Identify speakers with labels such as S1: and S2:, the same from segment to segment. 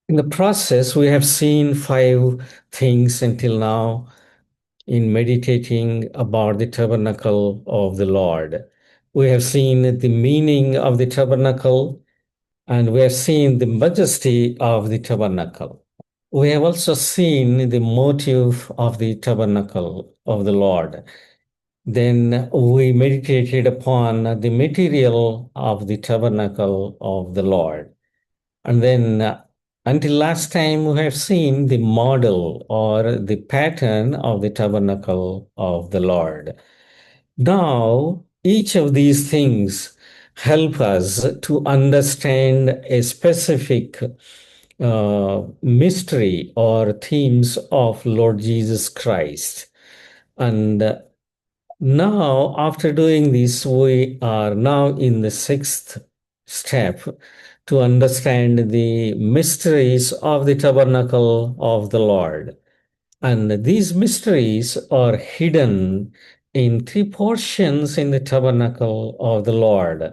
S1: In the process, we have seen five things until now in meditating about the tabernacle of the Lord. We have seen the meaning of the tabernacle and we have seen the majesty of the tabernacle. We have also seen the motive of the tabernacle of the Lord. Then we meditated upon the material of the tabernacle of the Lord. And then until last time, we have seen the model or the pattern of the tabernacle of the Lord. Now, each of these things help us to understand a specific mystery or themes of Lord Jesus Christ. And now, after doing this, we are now in the sixth step to understand the mysteries of the tabernacle of the Lord. And these mysteries are hidden in three portions in the tabernacle of the Lord.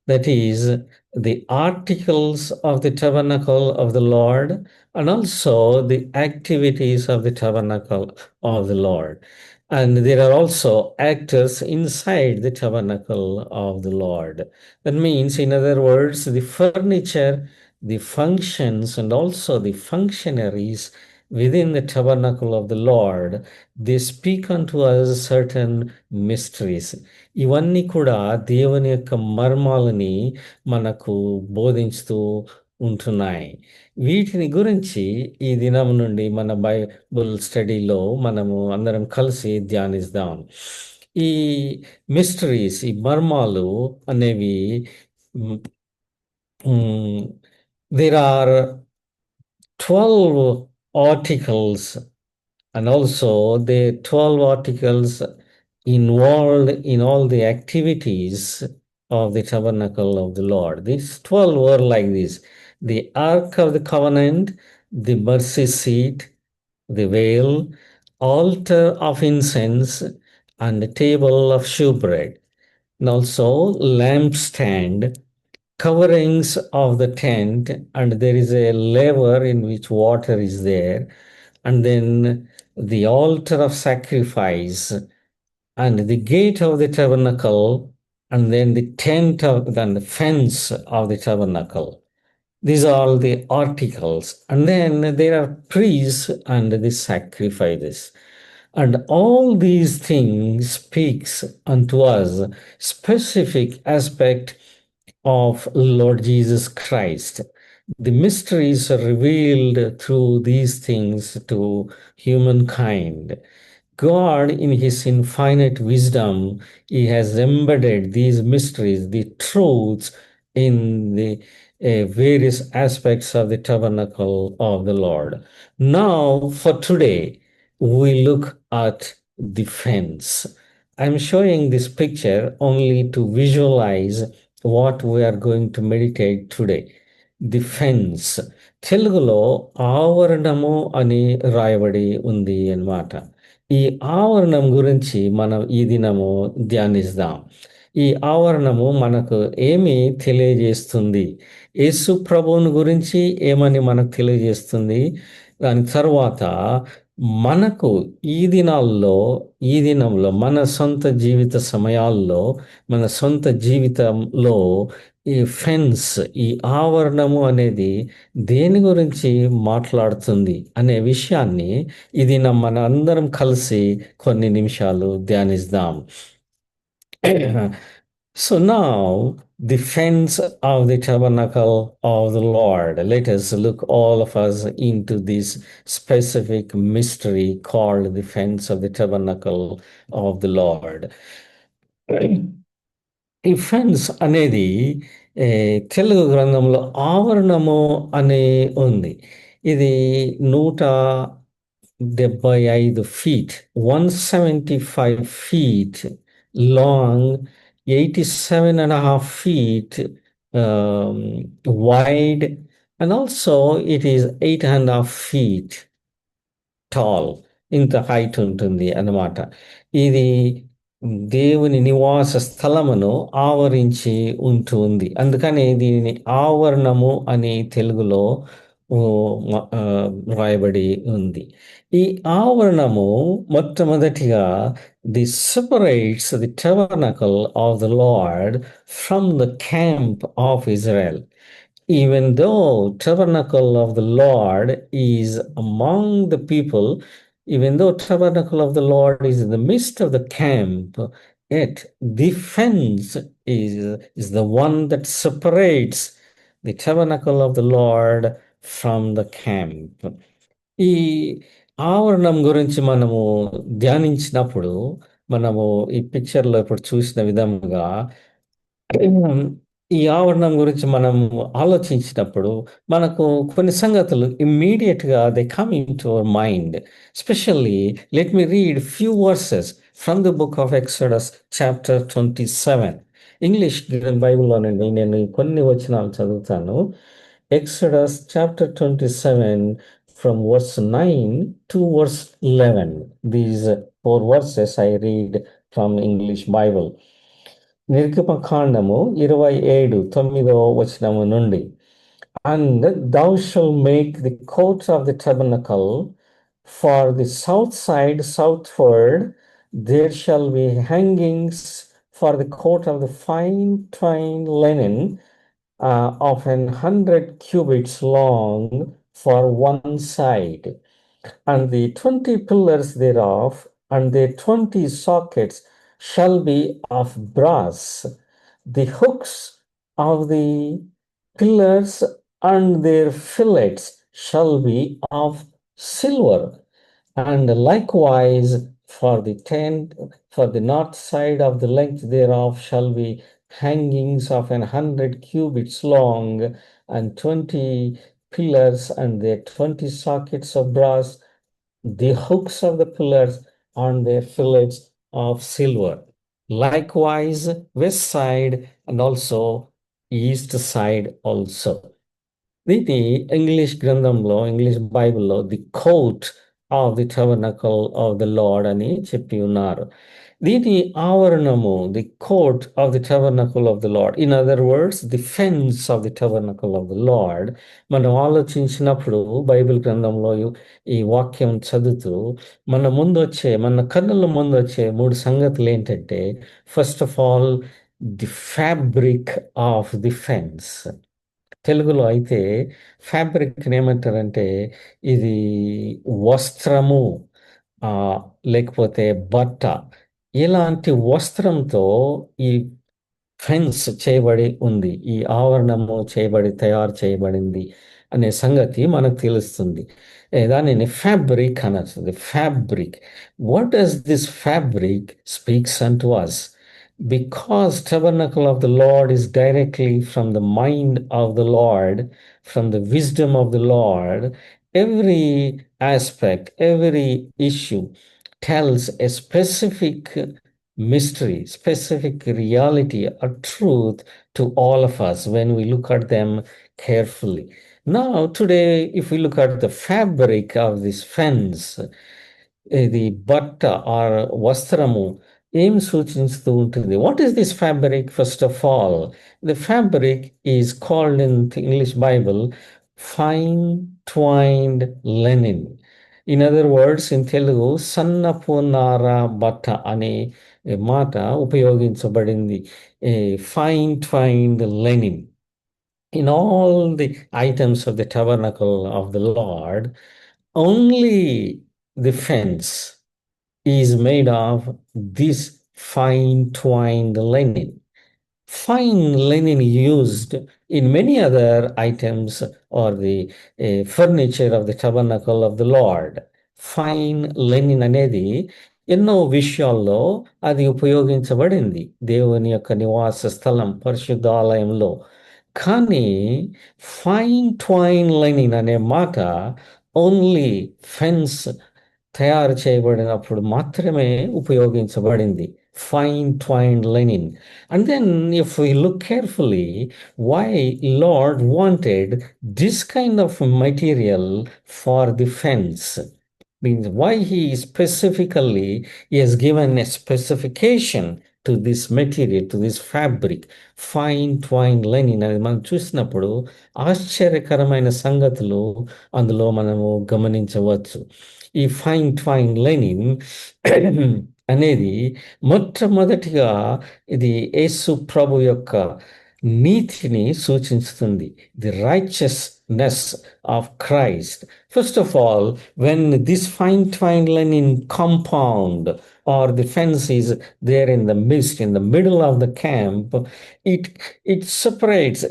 S1: That is, the articles of the tabernacle of the Lord, and also the activities of the tabernacle of the Lord. And there are also actors inside the tabernacle of the Lord. That means, in other words, the furniture, the functions, and also the functionaries within the tabernacle of the Lord, they speak unto us certain mysteries. ఇవన్నీ కూడా దేవుని యొక్క మర్మాలని మనకు బోధించుతూ ఉంటున్నాయి. వీటిని గురించి ఈ దినం నుండి మన బైబుల్ స్టడీలో మనము అందరం కలిసి ధ్యానిద్దాం. ఈ మిస్టరీస్, ఈ మర్మాలు అనేవి there are 12 articles, and also the 12 articles involved in all the activities of the tabernacle of the Lord. These 12 were like this: the Ark of the Covenant, the mercy seat, the veil, altar of incense, and the table of shewbread, and also lampstand, coverings of the tent, and there is a laver in which water is there, and then the altar of sacrifice, and the gate of the tabernacle, and then the tent of then the fence of the tabernacle. These are all the articles. And then there are priests and the sacrifices. And all these things speaks unto us specific aspect of Lord Jesus Christ. The mysteries are revealed through these things to humankind. God, in His infinite wisdom, He has embedded these mysteries, the truths, in the various aspects of the tabernacle of the Lord. Now, for today, we look at the fence. I'm showing this picture only to visualize what we are going to meditate today. The fence. తెలుగులో ఆవరణము అని రాయబడి ఉంది అన్నమాట. ఈ ఆవరణం గురించి మనం ఈ దినము ధ్యానిస్తాం. ఈ ఆవరణము మనకు ఏమి తెలియజేస్తుంది? యేసు ప్రభువుని గురించి ఏమని మనకు తెలియజేస్తుంది? దాని తర్వాత మనకు ఈ దినంలో మన సొంత జీవిత సమయాల్లో, మన సొంత జీవితంలో ఈ ఫెన్స్, ఈ ఆవరణము అనేది దేని గురించి మాట్లాడుతుంది అనే విషయాన్ని ఇది మన అందరం కలిసి కొన్ని నిమిషాలు ధ్యానిద్దాం. So now, the fence of the tabernacle of the Lord. Let us look all of us into this specific mystery called the fence of the tabernacle of the Lord. ఈ ఫెన్స్ అనేది తెలుగు గ్రంథంలో ఆవరణము అనే ఉంది. ఇది 175 feet, 175 feet long, 87.5 feet wide, and also it is 8.5 feet tall. ఇంత height ఉంటుంది అన్నమాట. ఇది దేవుని నివాస స్థలమును ఆవరించి ఉంటుంది. అందుకని దీనిని ఆవరణము అని తెలుగులో ఓ, వ్రాయబడి ఉంది. ఈ ఆవరణము మొట్టమొదటిగా the separates the tabernacle of the Lord from the camp of Israel. Even though tabernacle of the Lord is among the people, even though tabernacle of the Lord is in the midst of the camp, yet the fence is the one that separates the tabernacle of the Lord from the camp. ఈ ఆవరణం గురించి మనము ధ్యానించినప్పుడు, మనము ఈ పిక్చర్లో ఇప్పుడు చూసిన విధముగా ఈ ఆవరణం గురించి మనం ఆలోచించినప్పుడు మనకు కొన్ని సంగతులు ఇమ్మీడియట్ గా they come in to our mind. Specially let me read few verses from the book of Exodus chapter 27. English బైబిల్లోనండి నేను కొన్ని వచనాలు చదువుతాను. Exodus chapter 27 from verse 9 to verse 11. These four verses I read from English Bible. నిర్గమకాండము 27:9 నుండి. And thou shalt make the court of the tabernacle for the south side southward. There shall be hangings for the court of the fine twined linen of 100 cubits long for one side, and the 20 pillars thereof, and their 20 sockets shall be of brass. The hooks of the pillars and their fillets shall be of silver. And likewise for the tent, for the north side of the length thereof shall be hangings of 100 cubits long, and 20 pillars and their 20 sockets of brass, the hooks of the pillars and their fillets of silver. Likewise, west side and also east side also. దీన్ని English గ్రంథంలో, English బైబిల్లో the court of the tabernacle of the Lord అని చెప్పి ఉన్నారు. దీని ఆవరణము the court of the tabernacle of the Lord, in other words the fence of the tabernacle of the Lord. మనం ఆలోచించినప్పుడు బైబిల్ గ్రంథంలో ఈ వాక్యం చదువుతూ మన కన్నుల ముందు వచ్చే మూడు సంగతులు ఏంటంటే, first of all the fabric of the fence. తెలుగులో అయితే ఫ్యాబ్రిక్ ఏమంటారంటే ఇది వస్త్రము, ఆ, లేకపోతే బట్ట. ఇలాంటి వస్త్రంతో ఈ ఫెన్స్ చేయబడి ఉంది, ఈ ఆవరణము తయారు చేయబడింది అనే సంగతి మనకు తెలుస్తుంది. దానిని ఫ్యాబ్రిక్ అనొస్తుంది. Fabric. What does this fabric speaks unto us? Because tabernacle of the Lord is directly from the mind of the Lord, from the wisdom of the Lord, every aspect, every issue tells a specific mystery, specific reality or truth to all of us when we look at them carefully. Now, today, if we look at the fabric of this fence, ఇది బట్ట are వస్త్రము ఏం సూచిస్తూ ఉంటుంది? What is this fabric? First of all, the fabric is called in English Bible fine twined linen. In other words, in Telugu సన్నపు నార బట్ట అనే మాట ఉపయోగించబడింది. Fine twined linen. In all the items of the tabernacle of the Lord, only the fence is made of this fine twined linen. Fine linen used in many other items or the furniture of the tabernacle of the Lord. Fine linen అనేది ఎన్నో విషయాల్లో అది ఉపయోగించబడింది దేవుని యొక్క నివాస స్థలం, పరిశుద్ధాలయంలో. కానీ ఫైన్ ట్వైన్ లైనింగ్ అనే మాట ఓన్లీ ఫెన్స్ తయారు చేయబడినప్పుడు మాత్రమే ఉపయోగించబడింది. Fine twine lining. And then if we look carefully, why Lord wanted this kind of material for the fence, means why he specifically he has given a specification to this material, to this fabric, fine twine linen అనేది మనం చూసినప్పుడు ఆశ్చర్యకరమైన సంగతులు అందులో మనము గమనించవచ్చు. ఈ fine twine linen అనేది మొట్టమొదటిగా ఇది యేసు ప్రభు యొక్క నీతిని సూచిస్తుంది. The righteousness of Christ. First of all, when this fine twine linen compound or the fence is there in the midst, in the middle of the camp, it it separates.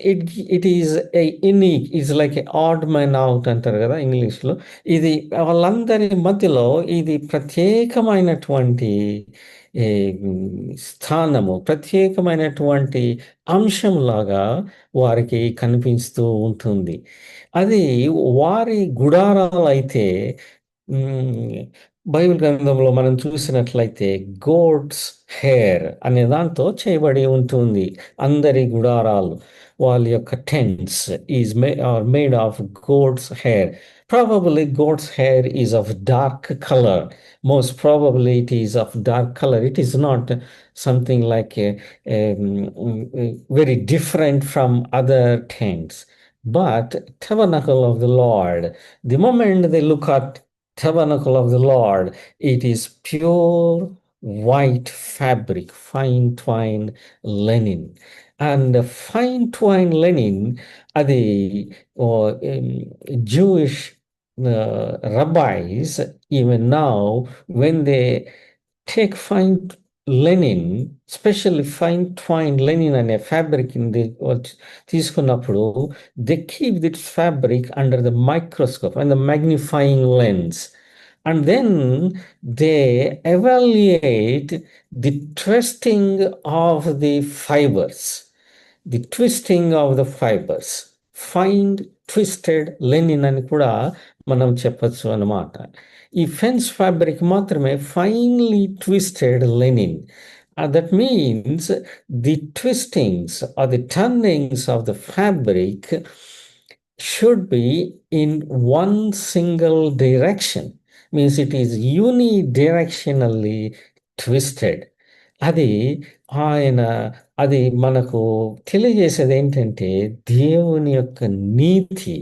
S1: It is a unique. It's like a odd man out అంటారు కదా ఇంగ్లీష్లో. ఇది వాళ్ళందరి మధ్యలో ఇది ప్రత్యేకమైనటువంటి ఏ, స్థానము, ప్రత్యేకమైనటువంటి అంశంలాగా వారికి కనిపిస్తూ ఉంటుంది. అది వారి గుడారాలు అయితే బైబిల్ గ్రంథంలో మనం చూసినట్లయితే గోడ్స్ హెయిర్ అనే దాంతో చేయబడి ఉంటుంది. అందరి గుడారాలు వాళ్ళ యొక్క tents is made of గోడ్స్ hair. Probably goat's hair is of dark color. Most probably it is of dark color. It is not something like very different from other tents. But tabernacle of the Lord, the moment they look at tabernacle of the Lord, it is pure white fabric, fine twined linen. And fine twined linen, the Jewish rabbis, even now, when they take fine linen, especially fine twined linen and a fabric in the తీసుకున్నప్పుడు they keep this fabric under the microscope and the magnifying lens, and then they evaluate the twisting of the fibers, the twisting of the fibers, fine twisted linen అని కూడా మనం చెప్పచ్చు అన్నమాట. ఈ fence fabric మాత్రమే finely twisted linen. That means the twistings or the turnings of the fabric should be in one single direction. Means it is unidirectionally twisted. అది ఆయన అది మనకు తెలియజేసేది ఏంటంటే దేవుని యొక్క నీతి,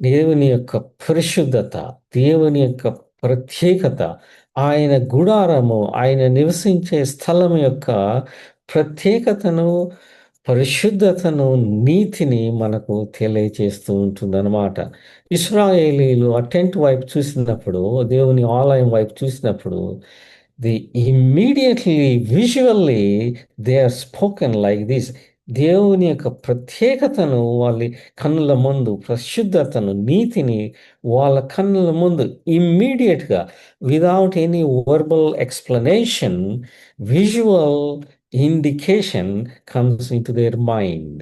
S1: దేవుని యొక్క పరిశుద్ధత, దేవుని యొక్క ప్రత్యేకత, ఆయన గుడారము, ఆయన నివసించే స్థలం యొక్క ప్రత్యేకతను, పరిశుద్ధతను, నీతిని మనకు తెలియజేస్తూ ఉంటుందన్నమాట. ఇశ్రాయేలీలు ఆ టెంట్ వైపు చూసినప్పుడు, దేవుని ఆలయం వైపు చూసినప్పుడు, immediately visually they are spoken like this. దేవుని యొక్క ప్రత్యేకతను వాళ్ళ కన్నుల ముందు, పరిశుద్ధతను, నీతిని వాళ్ళ కన్నుల ముందు ఇమ్మీడియట్గా, without any verbal explanation, visual indication comes into their mind.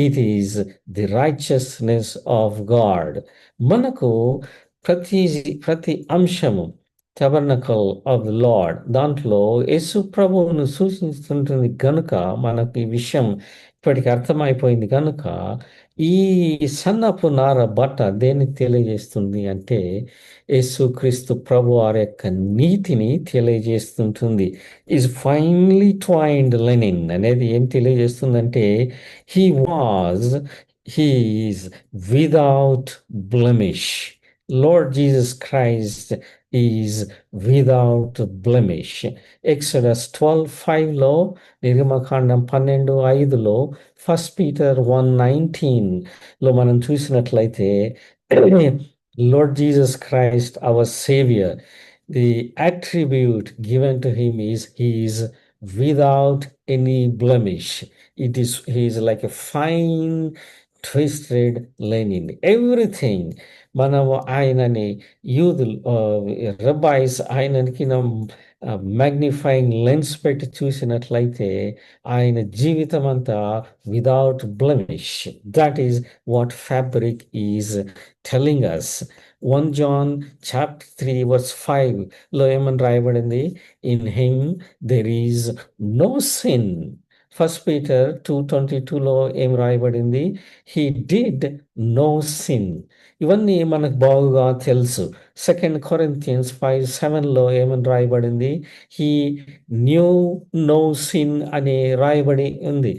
S1: It is the righteousness of God. మనకు ప్రతి అంశము టబర్నకల్ ఆఫ్ ద లార్డ్ దాంట్లో యేసు ప్రభువును సూచిస్తుంటుంది గనుక మనకు ఈ విషయం ఇప్పటికి అర్థమైపోయింది కనుక ఈ సన్నపు నార బట్ట దేన్ని తెలియజేస్తుంది అంటే యేసుక్రీస్తు ప్రభు వారి యొక్క నీతిని తెలియజేస్తుంటుంది. ఈజ్ ఫైన్లీ ట్వైన్డ్ లెనిన్ అనేది ఏం తెలియజేస్తుందంటే he is without blemish. Lord Jesus Christ is without blemish. Exodus 12:5లో, నిర్గమకాండం 12:5లో, 1 Peter 1:19లో మనం చూసినట్లయితే Lord Jesus Christ, our Savior, the attribute given to him is he is without any blemish. He is like a fine twisted linen. Everything మనము ఆయనని యూదులు రబ్బాయిస్ ఆయనకి magnifying lens పెట్టి చూసినట్లయితే ఆయన జీవితం అంతా without blemish. That is what fabric is telling us. 1 John chapter 3 verse 5లో ఏమని రాయబడింది? In him there is no sin. First Peter 2:22లో ఏం రాయబడింది? He did no sin. ఇవన్నీ మనకు బాగుగా తెలుసు. సెకండ్ కొరింథియన్స్ 5:7లో ఏమని రాయబడింది? హీ న్యూ నో సిన్ అని రాయబడి ఉంది.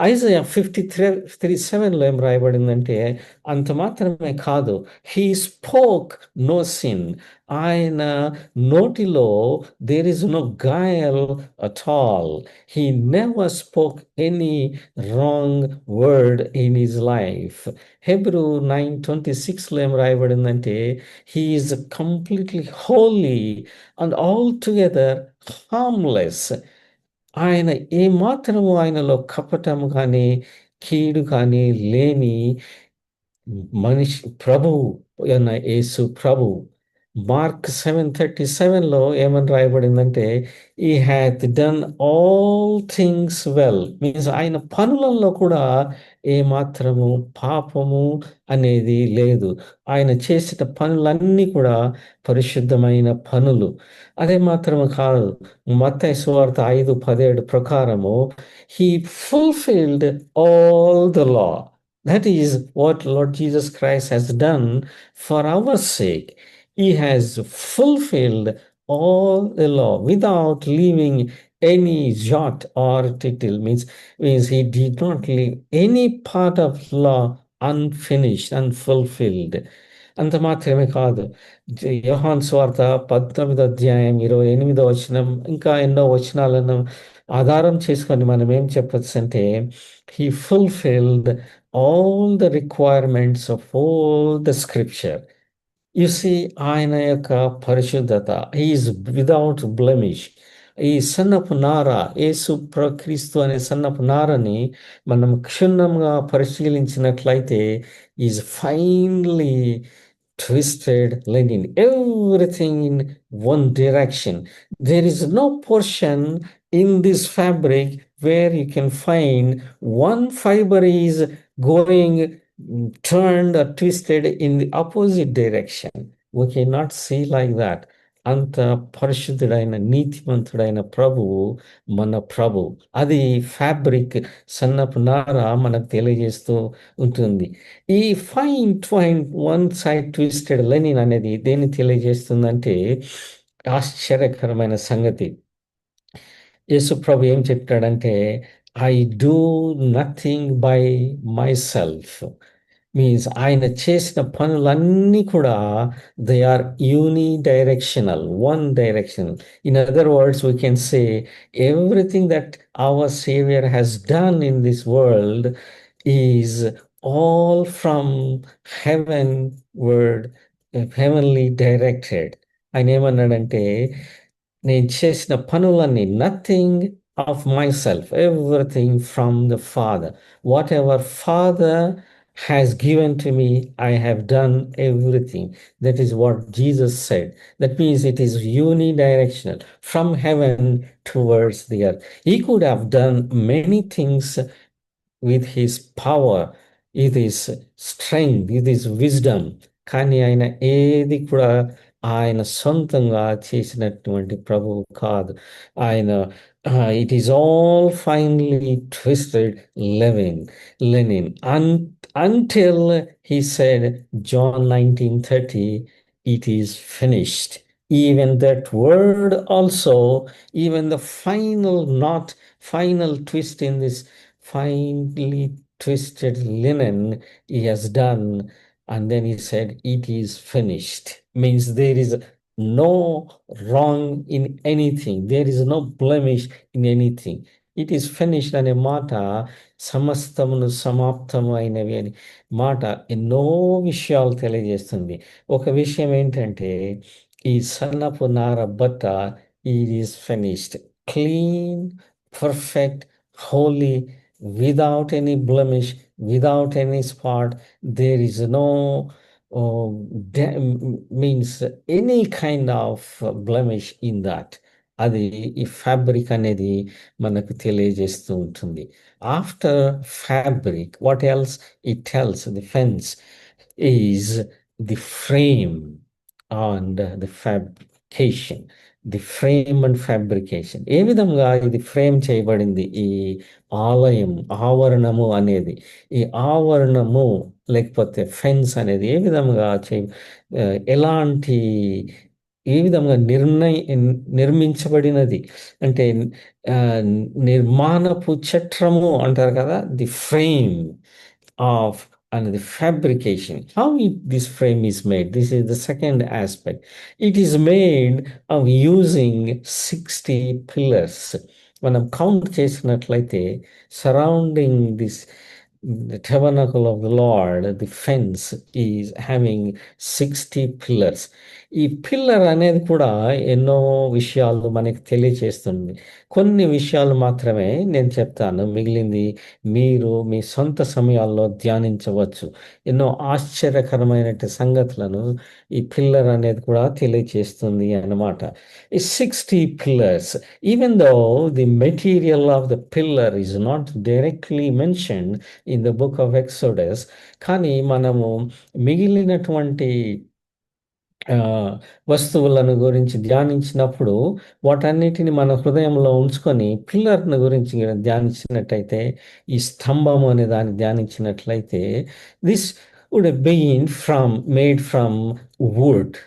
S1: ఐజయా 53:7లో ఏం రాయబడిందంటే అంత మాత్రమే కాదు, హీ స్పోక్ నో సిన్. ఆయన నోటిలో there is no guile at all. He never spoke any wrong word in his life. Hebrew 9:26లో ఏం రాయబడిందంటే he is completely holy and all together harmless. ఆయన ఏమాత్రము ఆయనలో కపటము కానీ కీడు కానీ లేని మనిషి ప్రభువు అయిన యేసు ప్రభువు. మార్క్ 7:37లో ఏమని రాయబడిందంటే ఈ hath done all things well. Means ఆయన పనులలో కూడా ఏమాత్రము పాపము అనేది లేదు. ఆయన చేసిన పనులన్నీ కూడా పరిశుద్ధమైన పనులు. అదే మాత్రము కాదు, మత్తయి సువార్త 5:17 ప్రకారము he fulfilled all the law. That is what Lord Jesus Christ has done for our sake. He has fulfilled all the law without leaving any jot or tittle. Means he did not leave any part of law unfinished, unfulfilled. అంత మాత్రమే కాదు, యోహాను సువార్త 19:28 ఇంకా ఎన్నో వచనాలను ఆధారం చేసుకొని మనం ఏం చెప్పొచ్చు అంటే he fulfilled all the requirements of all the scripture. You see, ఆయన యొక్క పరిశుద్ధత, ఈజ్ విదౌట్ బ్లెమిష్. ఈ సన్నపు నార, యేసు క్రీస్తు అనే సన్నపు నారని మనం క్షుణ్ణంగా పరిశీలించినట్లయితే is finely twisted linen, everything in one direction. There is no portion in this fabric where you can find one fiber is going turned or twisted in the opposite direction. We cannot see like that. అంత పరిశుద్ధుడైన నీతిమంతుడైన ప్రభువు మన ప్రభు. అది fabric, సన్నపు నార మనకు తెలియజేస్తూ ఉంటుంది. ఈ fine twine one side twisted linen అనేది దేన్ని తెలియజేస్తుందంటే ఆశ్చర్యకరమైన సంగతి. యేసు ప్రభు ఏం చెప్తాడంటే I do nothing by myself. Means ఆయన చేసిన పనులన్నీ కూడా they are unidirectional, one directional. In other words we can say everything that our saviour has done in this world is all from heaven word, heavenly directed. ఆయన ఏమన్నాడంటే నేను చేసిన పనులన్నీ nothing of myself, everything from the father. What ever father has given to me, I have done everything. That is what Jesus said. That means it is unidirectional, from heaven towards the earth. He could have done many things with his power, with his strength, with his wisdom. కానీ ఆయన ఏది కూడా ఆయన సొంతంగా చేసినటువంటి ప్రభువు కాదు. ఆయన it is all finely twisted linen until he said, John 19:30, it is finished. Even that word also, even the final knot, final twist in this finely twisted linen he has done. And then he said, it is finished. Means there is no wrong in anything. There is no blemish in anything. It is finished అనే మాట సమస్తమును సమాప్తము అయినవి అని మాట ఎన్నో విషయాలు తెలియజేస్తుంది. ఒక విషయం ఏంటంటే ఈ సన్నపు నార బట్ట it is finished, clean, perfect, holy, without any blemish, without any spot. There is no means any kind of blemish in that. అది ఈ ఫ్యాబ్రిక్ అనేది మనకు తెలియజేస్తూ ఉంటుంది. After fabric what else it tells the fence is the frame and the fabrication. The frame and fabrication. ఏ విధంగా ఇది frame చేయబడింది ఈ ఆలయం, ఆవరణము అనేది, ఈ ఆవరణము లేకపోతే ఫెన్స్ అనేది ఏ విధంగా ఎలాంటి, ఏ విధంగా నిర్మించబడినది అంటే ఆ, నిర్మాణపు చట్రము అంటారు కదా, the frame of and the fabrication. How this frame is made? This is the second aspect. It is made of using 60 pillars. మనం కౌంట్ చేసినట్లయితే surrounding this the tabernacle of the Lord, the fence is having 60 pillars. ఈ pillar అనేది కూడా ఎన్నో విషయాలు మనకి తెలియచేస్తుంది. కొన్ని విషయాలు మాత్రమే నేను చెప్తాను, మిగిలింది మీరు మీ సొంత సమయాల్లో ధ్యానించవచ్చు. ఎన్నో ఆశ్చర్యకరమైన సంగతులను ఈ పిల్లర్ అనేది కూడా తెలియచేస్తుంది అన్నమాట. ఈ 60 pillars, even though the material of the pillar is not directly mentioned in the book of Exodus, కానీ మనము మిగిలినటువంటి ఆ, వస్తువులను గురించి ధ్యానించినప్పుడు వాటన్నిటిని మన హృదయంలో ఉంచుకొని పిల్లర్ను గురించి ధ్యానించినట్టయితే, ఈ స్తంభము అనే దాన్ని ధ్యానించినట్లయితే, this wood been from made from wood,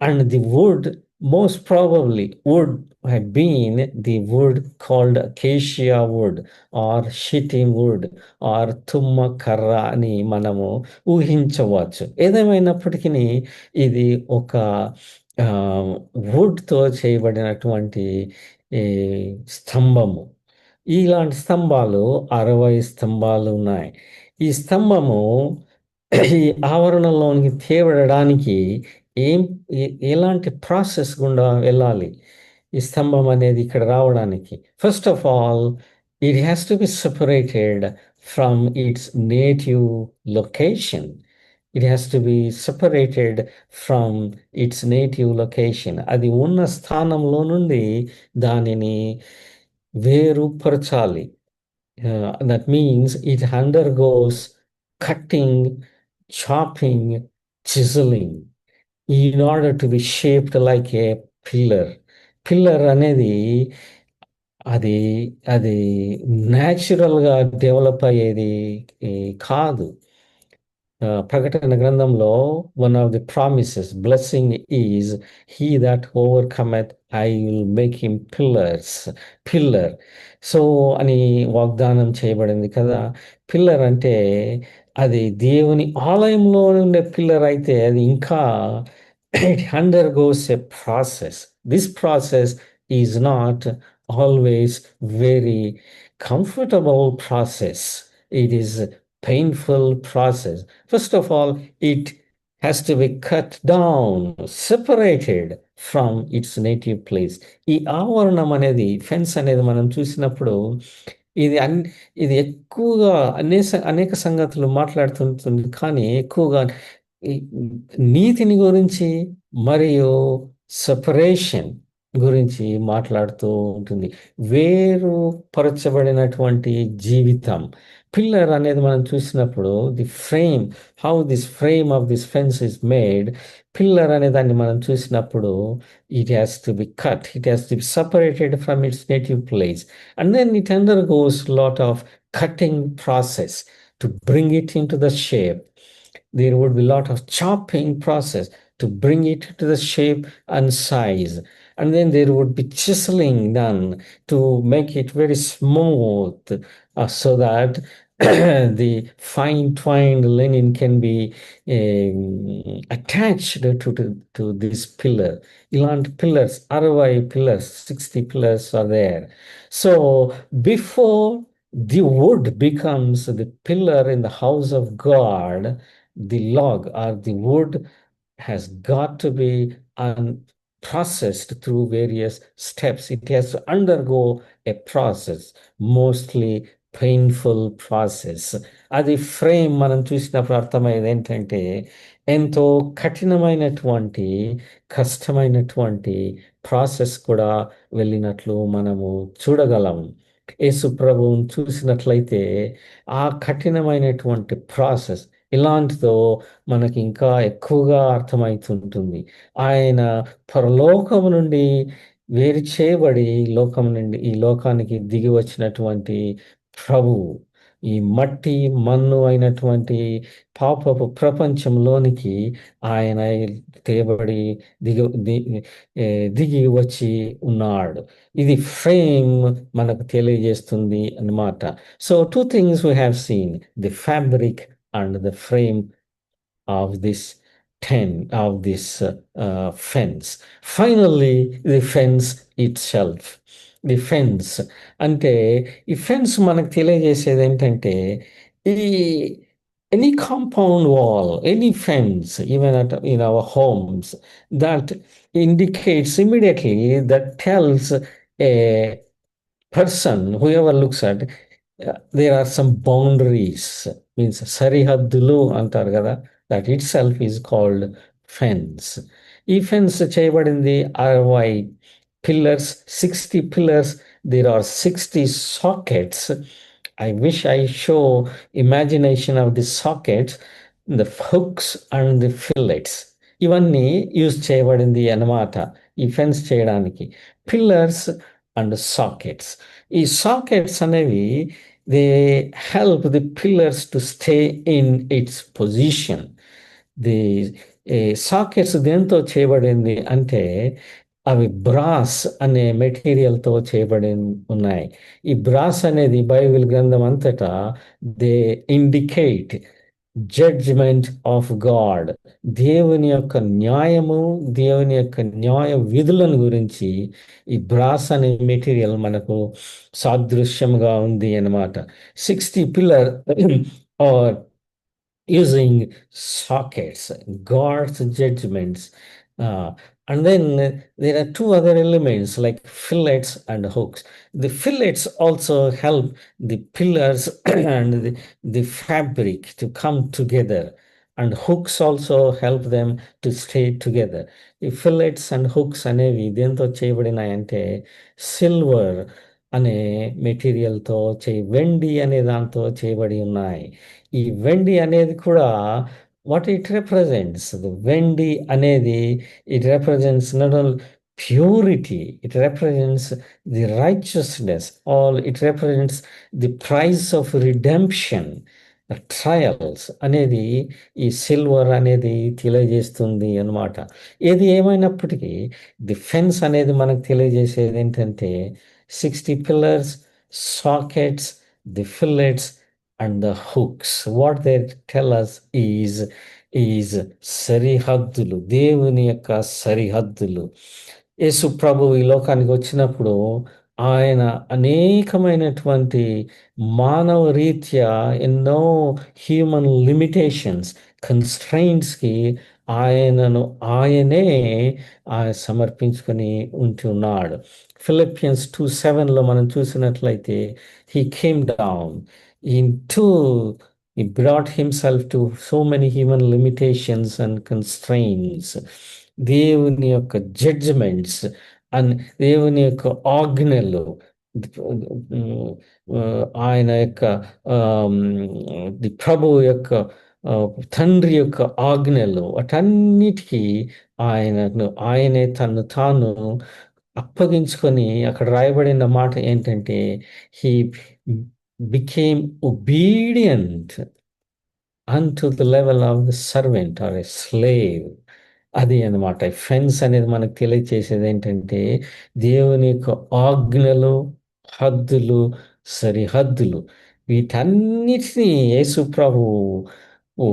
S1: and the wood most probably would have been the wood called acacia wood or shittim wood or తుమ్మ కర్ర అని మనము ఊహించవచ్చు. ఏదేమైనప్పటికీ ఇది ఒక వుడ్తో చేయబడినటువంటి ఈ స్తంభము. ఇలాంటి స్తంభాలు 60 స్తంభాలు ఉన్నాయి. ఈ స్తంభము ఈ ఆవరణలోనికి తేవడానికి ఏం ఎలాంటి ప్రాసెస్ గుండా వెళ్ళాలి ఈ స్తంభం అనేది ఇక్కడ రావడానికి? First of all, it has to be separated from its native location. It has to be separated from its native location. అది ఉన్న స్థానంలో నుండి దానిని వేరుపరచాలి. That means it undergoes cutting, chopping, chiseling in order to be shaped like a pillar. Pillar అనేది అది అది న్యాచురల్గా develop అయ్యేది కాదు. ప్రకటన గ్రంథంలో one of the promises blessing is he that overcometh I will make him pillar. So అని వాగ్దానం చేయబడింది కదా. పిల్లర్ అంటే అది దేవుని ఆలయంలో ఉండే పిల్లర్ అయితే అది ఇంకా it undergoes a process. This process is not always very comfortable process. It is painful process. First of all, it has to be cut down, separated from its native place. ఈ ఆవరణం అనేది, fence అనేది మనం చూసినప్పుడు ఇది ఇది ఎక్కువగా అనేక సంగతులు మాట్లాడుతుంటుంది, కానీ ఎక్కువగా ఈ నీతిని గురించి మరియు సెపరేషన్ గురించి మాట్లాడుతూ ఉంటుంది. వేరుపరచబడినటువంటి జీవితం. పిల్లర్ అనేది మనం చూసినప్పుడు the frame, how this frame of this fence is made. Pillar అనే దాన్ని మనం చూసినప్పుడు it has to be cut, it has to be separated from its native place, and then it undergoes lot of cutting process to bring it into the shape. There would be a lot of chopping process to bring it to the shape and size. And then there would be chiseling done to make it very smooth, so that the fine twined linen can be attached to this pillar. Ilant pillars, 60 pillars, 60 pillars are there. So before the wood becomes the pillar in the house of God, the log or the wood has got to be processed through various steps. It has to undergo a process, mostly painful process. అది frame మనం చూసినప్పుడు అర్థమయ్యేది ఏంటంటే, ఎంతో కఠినమైనటువంటి, కష్టమైనటువంటి process కూడా వెళ్ళినట్లు మనము చూడగలం. యేసు ప్రభువుని చూసినట్లయితే ఆ కఠినమైనటువంటి ప్రాసెస్ ఇలాంటిదో మనకి ఇంకా ఎక్కువగా అర్థమవుతుంటుంది. ఆయన పరలోకము నుండి వేరు చేయబడి ఈ లోకానికి దిగి వచ్చినటువంటి ప్రభువు ఈ మట్టి మన్ను అయినటువంటి పాపపు ప్రపంచంలోనికి ఆయన తేబడి దిగి ది- ఏ, దిగి వచ్చి ఉన్నాడు. ఇది ఫ్రేమ్ మనకు తెలియజేస్తుంది అన్నమాట. So two things we have seen, the fabric and the frame of this of this fence. Finally, the fence itself. The fence అంటే ఈ ఫెన్స్ మనకు తెలియజేసేది ఏంటంటే ఈ any compound wall, any fence, even at in our homes, that indicates immediately, that tells a person, whoever looks at, there are some boundaries, means సరిహద్దులు అంటారు కదా, that itself is called fence. ఈ fence చేయబడింది 60 pillars, 60 pillars, there are 60 sockets. I wish I show imagination of the sockets, the hooks and the fillets. ఇవన్నీ use చేయబడింది అన్నమాట ఈ fence చేయడానికి. Pillars and sockets. ఈ సాకెట్స్ అనేవి they help the pillars to stay in it's position. The sockets దేంతో చేయబడింది అంటే అవి బ్రాస్ అనే మెటీరియల్తో చేయబడి ఉన్నాయి. ఈ బ్రాస్ అనేది బైబిల్ గ్రంథం అంతటా they indicate judgement of God, దేవుని యొక్క న్యాయము, దేవుని యొక్క న్యాయ విధులను గురించి ఈ బ్రాస్ అనే మెటీరియల్ మనకు సాదృశ్యంగా ఉంది అన్నమాట. 60 pillar are using sockets, God's judgments. And then there are two other elements like fillets and hooks. The fillets also help the pillars and the fabric to come together, and hooks also help them to stay together. ఈ ఫిల్లెట్స్ and hooks అనేవి దేంతో చేయబడినాయంటే silver అనే మెటీరియల్తో వెండి అనే దాంతో చేయబడి ఉన్నాయి. ఈ వెండి అనేది కూడా వాట్ ఇట్ రిప్రజెంట్స్, వెండి అనేది it represents not only purity, it represents the righteousness, all it represents the price of redemption, trials అనేది ఈ సిల్వర్ అనేది తెలియజేస్తుంది అన్నమాట. ఏది ఏమైనప్పటికీ ది ఫెన్స్ అనేది మనకు తెలియజేసేది ఏంటంటే 60 pillars, sockets, the fillets and the hooks. What they tell us is సరిహద్దులు, దేవుని యొక్క సరిహద్దులు. యేసు ప్రభు ఈ లోకానికి వచ్చినప్పుడు ఆయన అనేకమైనటువంటి మానవ రీత్యా ఎన్నో హ్యూమన్ లిమిటేషన్స్, కన్స్ట్రైంట్స్కి ఆయనే ఆయన సమర్పించుకొని ఉంటున్నాడు. ఫిలిపియన్స్ 2:7లో మనం చూసినట్లయితే he came down into, he brought himself to so many human limitations and constraints. దేవుని యొక్క జడ్జిమెంట్స్ అండ్ దేవుని యొక్క ఆజ్ఞలు, ఆయన యొక్క ది ప్రభు యొక్క తండ్రి యొక్క ఆజ్ఞలు, వాటన్నిటికీ ఆయనే తను తాను అప్పగించుకొని, అక్కడ రాయబడిన మాట ఏంటంటే he became obedient unto the level of the servant or a slave. అది అన్నమాట. ఫెన్స్ అనేది మనకు తెలియచేసేది ఏంటంటే దేవుని యొక్క ఆజ్ఞలు, హద్దులు, సరిహద్దులు, వీటన్నిటినీ యేసు ప్రభు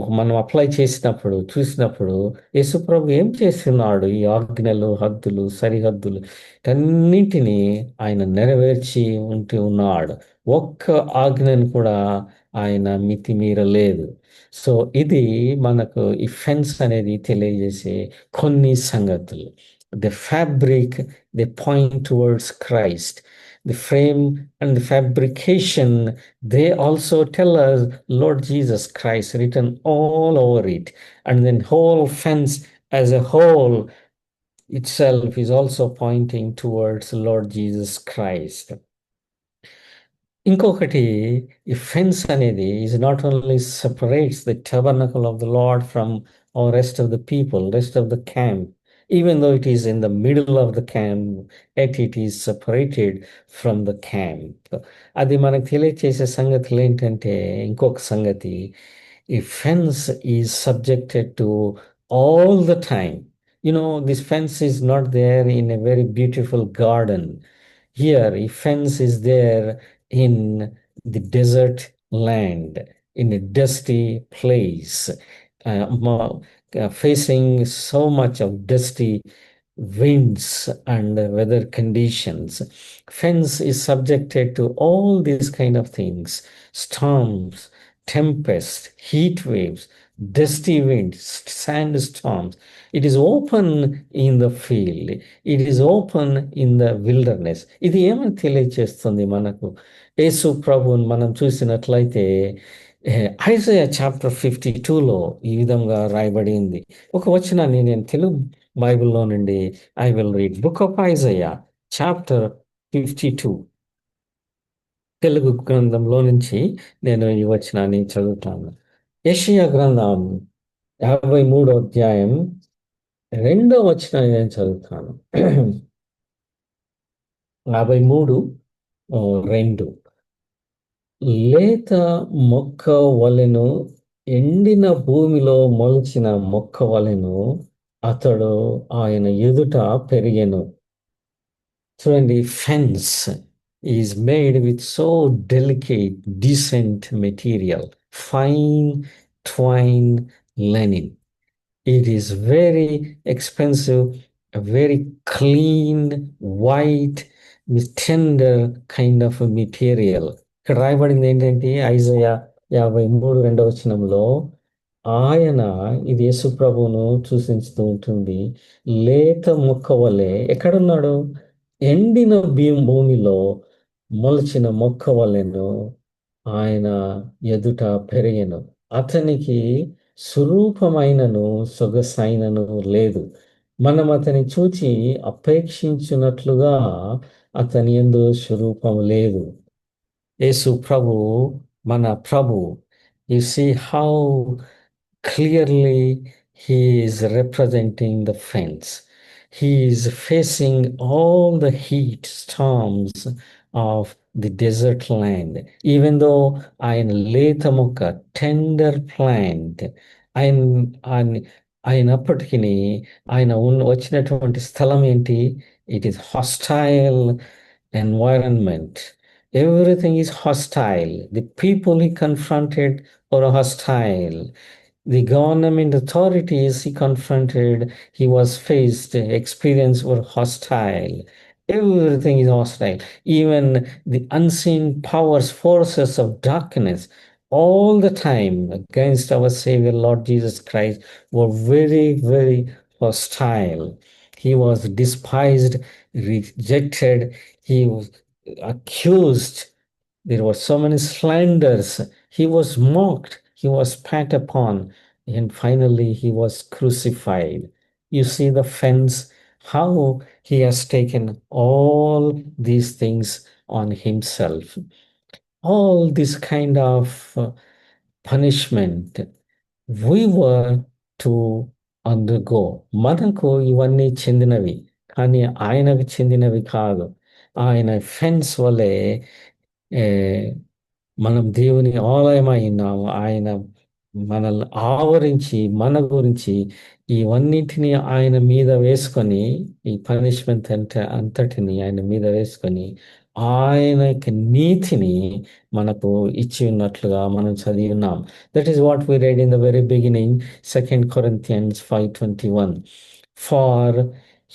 S1: మనం అప్లై చేసినప్పుడు చూసినప్పుడు యేసు ప్రభు ఏం చేస్తున్నాడు, ఈ ఆజ్ఞలు, హద్దులు, సరిహద్దులు వీటన్నిటినీ ఆయన నెరవేర్చి ఉన్నాడు. ఒక్క ఆజ్ఞను కూడా ఆయన మితిమీరలేదు. సో ఇది మనకు ఈ ఫెన్స్ అనేది తెలియజేసే కొన్ని సంగతులు. The fabric, the point towards Christ. The frame and the fabrication, they also tell us Lord Jesus Christ written all over it. And then whole fence as a whole itself is also pointing towards Lord Jesus Christ. ఇంకొకటి, ఈ fence అనేది is not only separates the టబర్నకల్ of the Lord from rest of the people, rest of the camp. Even though it is in the middle of the camp, yet it is separated from the camp. అది మనకు తెలియచేసే సంగతులు ఏంటంటే, ఇంకొక సంగతి, a fence is subjected to all the time. This fence is not there in a very beautiful garden. Here, a fence is there in the desert land, in a dusty place, facing so much of dusty winds and weather conditions. Fence is subjected to all these kind of things: storms, tempest, heat waves, dusty winds, sandstorms. It is open in the field. It is open in the wilderness. ఇది ఏమని తెలియచేస్తుంది మనకు? యేసు ప్రభువుని మనం చూసినట్లయితే Isaiah chapter 52లో ఈ విధంగా రాయబడింది. ఒక వచనాన్ని నేను తెలుగు బైబిల్లో నుండి I will read book of Isaiah chapter 52, Telugu గ్రంథంలో నుంచి నేను ఈ వచనాన్ని చదువుతాను. యెషయా గ్రంథం 53వ అధ్యాయం 2వ వచనాన్ని నేను చదువుతాను. 53:2. లేత మొక్క వలెను, ఎండిన భూమిలో మొలిచిన మొక్క వలెను అతడు ఆయన ఎదుట పెరిగెను. చూడండి, fence is made with so delicate decent material, fine twine linen. It is very expensive, a very clean, white, with tender kind of a material. ఇక్కడ రాయబడింది ఏంటంటే, ఐజయా 53:2 ఆయన, ఇది యేసు ప్రభువును సూచిస్తూ ఉంటుంది, లేత మొక్క వలె ఎక్కడున్నాడు? ఎండిన భూమిలో మొలిచిన మొక్క వలెను ఆయన ఎదుట పెరిగెను. అతనికి స్వరూపమైనను సొగసైనను లేదు. మనం అతని చూచి అపేక్షించున్నట్లుగా అతని యందు స్వరూపం లేదు. యేసు ప్రభు, మన ప్రభు, you see how clearly he is representing the fence. He is facing all the heat storms of the desert land. Even though ఆయన లేత మొక్క, టెండర్ ప్లాంట్ అయినప్పటికీ ఆయన వచ్చినటువంటి స్థలం ఏంటి? It is hostile environment. Everything is hostile. The people he confronted were hostile. The government authorities he confronted, he was faced, experience were hostile. Everything is hostile. Even the unseen powers, forces of darkness, all the time against our Savior Lord Jesus Christ, were very, very hostile. He was despised, rejected, he was accused. There were so many slanders. He was mocked, he was spat upon, and finally he was crucified. You see the fence, how he has taken all these things on himself. All this kind of punishment we were to undergo. మనకు ఇవన్నీ చెందినవి, కానీ ఆయనకు చెందినవి కాదు. ఆయన fence వలె మనం దేవుని ఆలయమై ఉన్నాము. ఆయన మనల్ని ఆవరించి, మన గురించి ఇవన్నిటిని ఆయన మీద వేసుకొని, ఈ పనిష్మెంట్ అంతటిని ఆయన మీద వేసుకొని, ఆయన యొక్క నీతిని మనకు ఇచ్చి ఉన్నట్లుగా మనం చదివి ఉన్నాం. That is what we read in the very beginning, 2 Corinthians 5:21. For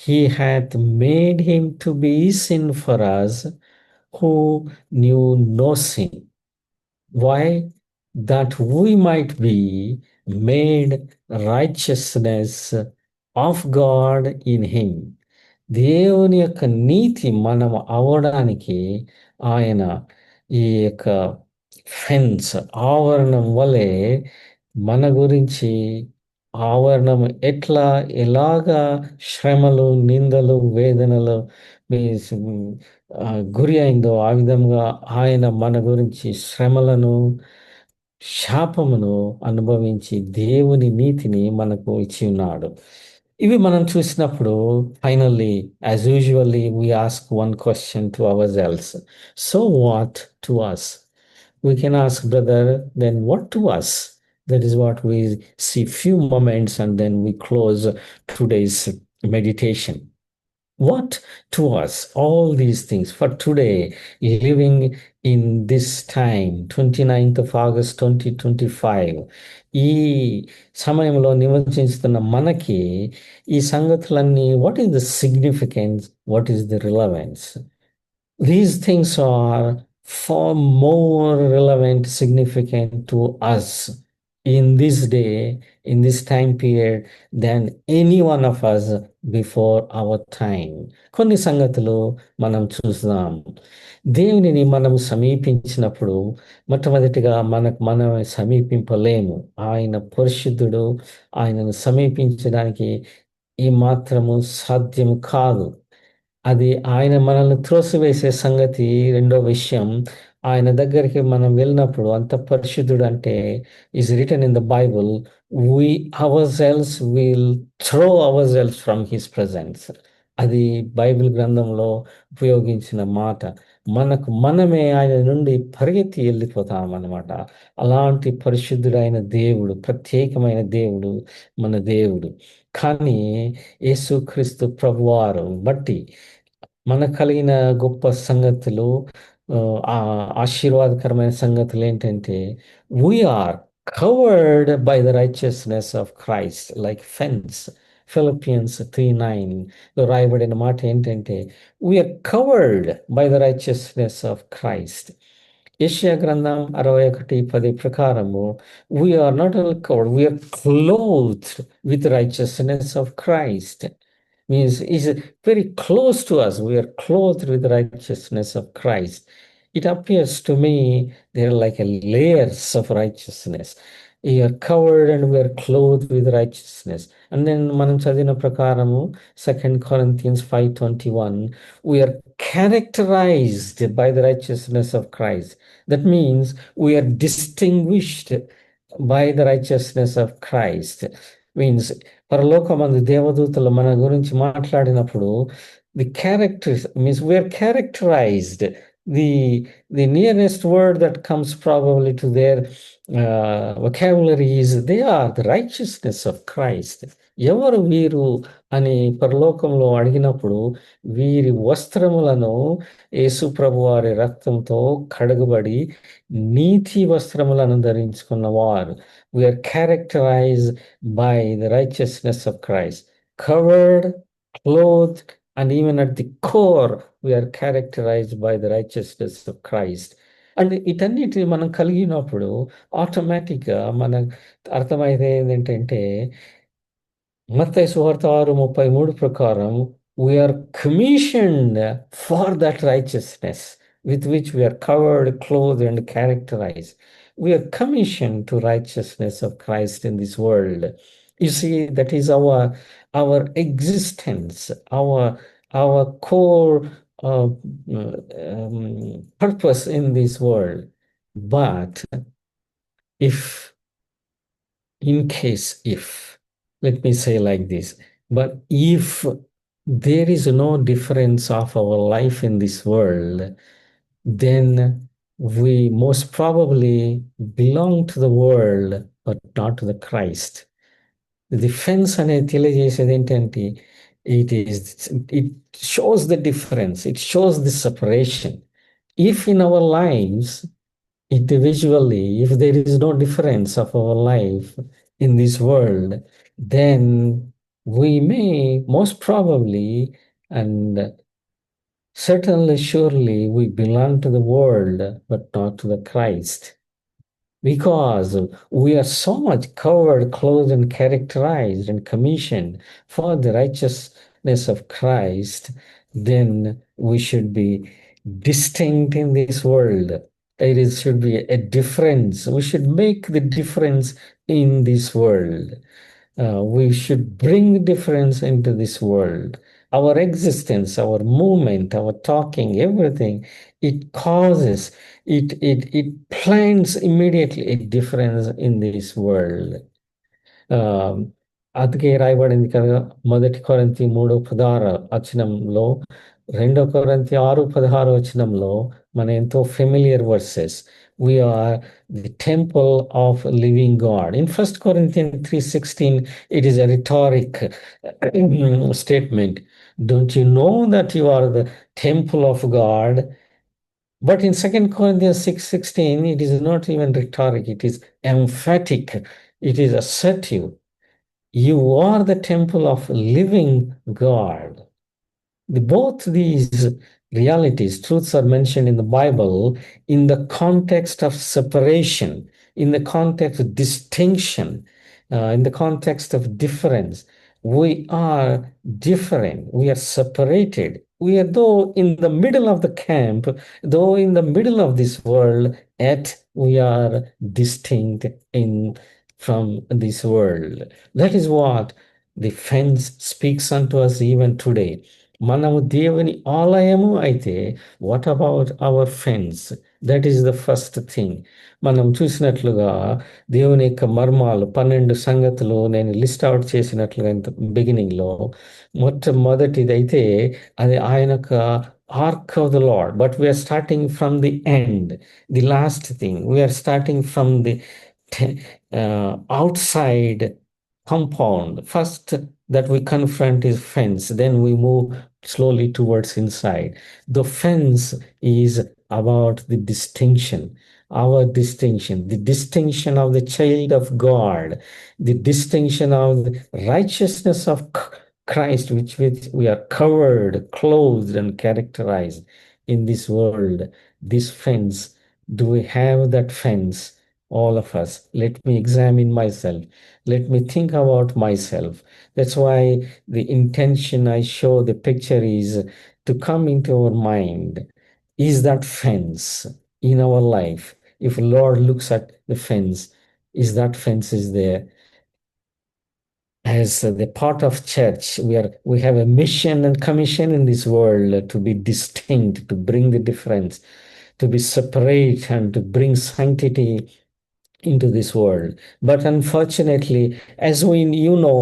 S1: he hath made him to be sin for us who knew no sin. Why? That we might be made righteousness of God in him. దేవుని యొక్క నీతి మనం అవడానికి ఆయన ఈ యొక్క fence, ఆవరణం వలె మన గురించి, ఆవరణం ఎలాగా శ్రమలు, నిందలు, వేదనలు గురి అయిందో, ఆ విధంగా ఆయన మన గురించి శ్రమలను, శాపమును అనుభవించి దేవుని నీతిని మనకు ఇచ్చి ఉన్నాడు. ఇవి మనం చూసినప్పుడు finally as usually we ask one question to ourselves. So what to us? We can ask, brother, then what to us? That is what we see few moments and then we close today's meditation. What to us? All these things for today, living in this time, 29th of August 2025. ఈ సమయంలో నివసించుతున్న మనకి ఈ సంగతులన్నీ what is the significance, what is the relevance? These things are far more relevant, significant to us in this day, in this time period, than any one of us before our time. కొన్ని సంగతులు మనం చూద్దాం. దేవునిని మనం సమీపించినప్పుడు మొట్టమొదటిగా మనం సమీపింపలేము. ఆయన పరిశుద్ధుడు. ఆయనను సమీపించడానికి ఈ మాత్రము సాధ్యము కాదు. అది ఆయన మనల్ని త్రోసివేసే సంగతి రెండో విషయం. ఆయన దగ్గరికి మనం వెళ్ళినప్పుడు అంత పరిశుద్ధుడు అంటే is written in the Bible, we ourselves will throw ourselves from his presence. అది బైబిల్ గ్రంథంలో ఉపయోగించిన మాట. మనకు మనమే ఆయన నుండి పరిగెత్తి వెళ్ళిపోతాం అన్నమాట. అలాంటి పరిశుద్ధుడైన దేవుడు, ప్రత్యేకమైన దేవుడు మన దేవుడు. కానీ యేసుక్రీస్తు ప్రభువారు బట్టి మనకు కలిగిన గొప్ప సంగతులు, ఆ ఆశీర్వాదకరమైన సంగతులు ఏంటంటే we are covered by the righteousness of Christ like fence. Philippians 3:9 రాయబడిన మాట ఏంటంటే we are covered by the righteousness of Christ. Yeshaya గ్రంథం 61:10 ప్రకారము we are not only covered, we are clothed with righteousness of Christ. Means is very close to us. We are clothed with the righteousness of Christ. It appears to me they're like a layers of righteousness. We are covered and we are clothed with righteousness. And then మనం చదివిన ప్రకారము 2 Corinthians 5:21, we are characterized by the righteousness of Christ. That means we are distinguished by the righteousness of Christ. Means పరలోకమందు దేవదూతలు మన గురించి మాట్లాడినప్పుడు the characters means we're characterized. The the nearest word that comes probably to their vocabulary is they are the righteousness of Christ. ఎవరు వీరు అని పరలోకంలో అడిగినప్పుడు వీరి వస్త్రములను యేసు ప్రభు వారి రక్తంతో కడగబడి నీతి వస్త్రములను ధరించుకున్న వారు. We're characterized by the righteousness of Christ, covered, clothed, and even at the core, we are characterized by the righteousness of Christ. And వీటన్నిటిని మనం కలిగినప్పుడు ఆటోమేటిక్గా మనకు అర్థమైతే ఏంటంటే మత్తయి సువార్త 6:33 ప్రకారం we're commissioned for that righteousness with which we are covered, clothed, and characterized. We are commissioned to righteousness of Christ in this world. You see, that is our existence, our core purpose in this world. But if, in case, if, let me say like this, but if there is no difference of our life in this world, then we most probably belong to the world, but not to the Christ. The defense అనేది తెలియజేసేది ఏంటంటే it shows the difference, it shows the separation. If in our lives, individually, if there is no difference of our life in this world, then we may most probably and certainly, surely, we belong to the world, but not to the Christ. Because we are so much covered, clothed, and characterized and commissioned for the righteousness of Christ, then we should be distinct in this world. Should be a difference. We should make the difference in this world. We should bring difference into this world. Our existence, our movement, our talking, everything, it causes, it plants immediately a difference in this world. Um, అందుకే రాయబడింది కదా, 1 కొరింథీ 3:16 వచనంలో, 2 కొరింథీ 6:16 వచనంలో మన ఎంతో familiar verses. We're the temple of living God. In 1 Corinthians 3:16 it is a rhetoric statement. Don't you know that you are the temple of God? But in 2 Corinthians 6:16, it is not even rhetoric, it is emphatic, it is assertive. You are the temple of living God. Both these realities, truths are mentioned in the Bible in the context of separation, in the context of distinction, in the context of difference. We are different, we are separated. We are, though in the middle of the camp, though in the middle of this world, yet we are distinct in from this world. That is what the fence speaks unto us even today. మనము దేవుని ఆలయము అయితే, what about our fence? That is the first thing. మనం చూసినట్లుగా దేవుని యొక్క మర్మాలు 12 సంగతులు నేను లిస్ట్ అవుట్ చేసినట్లుగా ఇంత బిగినింగ్లో, మొట్టమొదటిదైతే అది ఆయన యొక్క ark of the Lord. But we're starting from the end, the last thing. We're starting from the outside compound. First that we confront is fence, then we move slowly towards inside. The fence is about the distinction, our distinction, the distinction of the child of God, the distinction of the righteousness of Christ, which we are covered, clothed, and characterized in this world. This fence, do we have that fence? All of us. Let me examine myself. Let me think about myself. That's why the intention I show the picture is to come into our mind. Is that fence in our life? If Lord looks at the fence, is that fence is there? As the part of church, we have a mission and commission in this world to be distinct, to bring the difference, to be separate, and to bring sanctity into this world. But unfortunately, as you know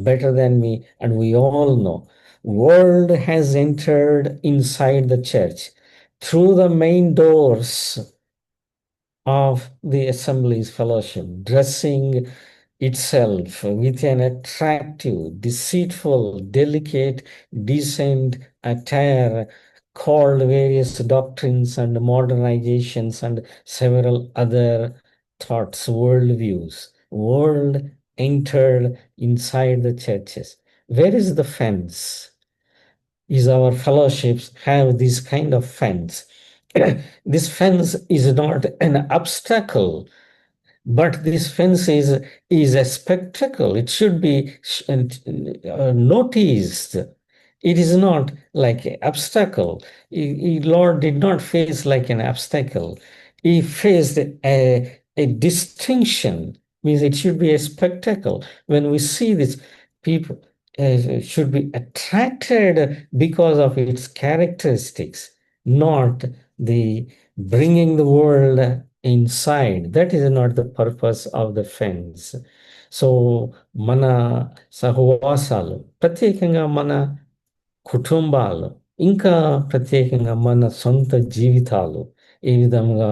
S1: better than me, and we all know, world has entered inside the church through the main doors of the Assembly's fellowship, dressing itself with an attractive, deceitful, delicate, decent attire called various doctrines and modernizations and several other thoughts, worldviews. World entered inside the churches. Where is the fence? Is our fellowships have this kind of fence? This fence is not an obstacle, but this fence is a spectacle. It should be noticed. It is not like an obstacle. Lord did not face like an obstacle. He faced a distinction, means it should be a spectacle. When we see this, people should be attracted because of its characteristics, not the bringing the world inside. That is not the purpose of the fence. So మన సహవాసాలు, ప్రత్యేకంగా మన కుటుంబాలు, ఇంకా ప్రత్యేకంగా మన సొంత జీవితాలు ఈ విధంగా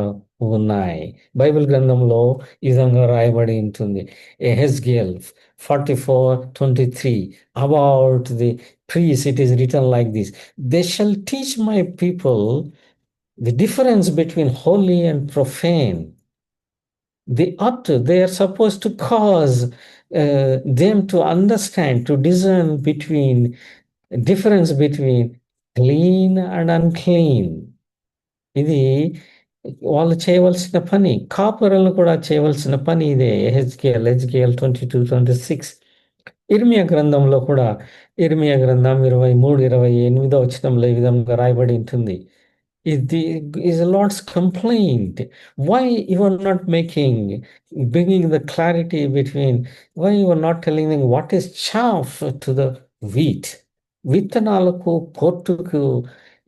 S1: ఉన్నాయి. బైబిల్ గ్రంథంలో ఈ విధంగా రాయబడి ఉంటుంది. Ezekiel 44:23 about the priests, it is written like this: they shall teach my people the difference between holy and profane. They are supposed to cause them to understand, to discern between difference between clean and unclean. ఇది వాళ్ళు చేయవలసిన పని, కాపురులు కూడా చేయవలసిన పని ఇదే. ఎహెజ్కేల్ 22:26. ఇర్మియా గ్రంథంలో కూడా, ఇర్మియా గ్రంథం 23:28 ఈ విధంగా రాయబడి ఉంటుంది. Is the Lord's complaint. Why you are not bringing the clarity between, why you are not telling them what is chaff to the wheat? విత్తనాలకు పొట్టుకు